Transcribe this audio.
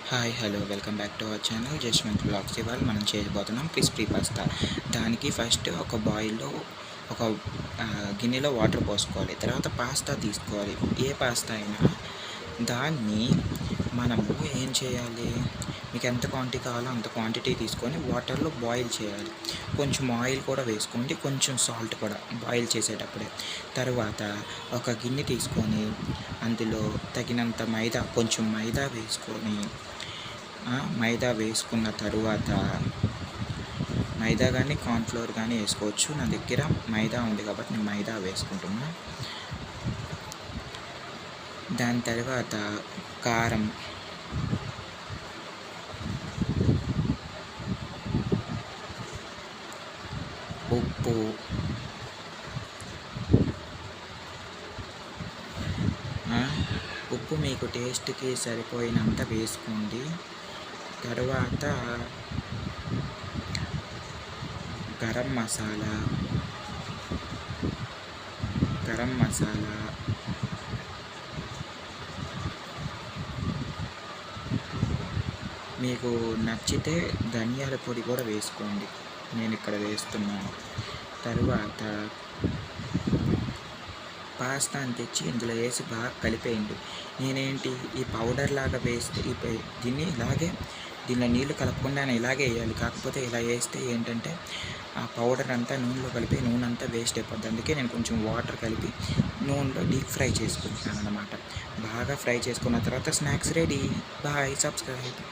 Hi hello welcome back to our channel Jaswanth vlogs. ఇవాళ మనం చేయబోతున్నాం క్రిస్పీ పాస్తా. దానికి ఫస్ట్ ఒక బాయిల్లో ఒక గిన్నెలో వాటర్ పోసుకోవాలి. తర్వాత పాస్తా తీసుకోవాలి. ఏ పాస్తా అయినా దాన్ని మనము ఏం చేయాలి, మీకు ఎంత క్వాంటిటీ కావాలో అంత క్వాంటిటీ తీసుకొని వాటర్లో బాయిల్ చేయాలి. కొంచెం ఆయిల్ కూడా వేసుకోండి, కొంచెం సాల్ట్ కూడా బాయిల్ చేసేటప్పుడే. తర్వాత ఒక గిన్నె తీసుకొని అందులో తగినంత మైదా, కొంచెం మైదా వేసుకొని మైదా వేసుకున్న తరువాత మైదా కానీ కార్న్ఫ్లోర్ కానీ వేసుకోవచ్చు. నా దగ్గర మైదా ఉంది కాబట్టి నేను మైదా వేసుకుంటున్నా. దాని తర్వాత కారం, ఉప్పు, ఉప్పు మీకు టేస్ట్కి సరిపోయినంత వేసుకోండి. తర్వాత గరం మసాలా మీకు నచ్చితే ధనియాల పొడి కూడా వేసుకోండి, నేను ఇక్కడ వేస్తున్నాను. తరువాత పాస్తాని తెచ్చి ఇందులో వేసి బాగా కలిపేయండి. నేనేంటి ఈ పౌడర్ లాగా వేస్తే దీనిలో నీళ్ళు కలపకుండా ఇలాగే వేయాలి. కాకపోతే ఇలా వేస్తే ఏంటంటే ఆ పౌడర్ అంతా నూనెలో కలిపి నూనె అంతా వేస్ట్ అయిపోద్ది. అందుకే నేను కొంచెం వాటర్ కలిపి నూనెలో డీప్ ఫ్రై చేసుకుంటున్నాను అన్నమాట. బాగా ఫ్రై చేసుకున్న తర్వాత స్నాక్స్ రెడీ. Bye, subscribe.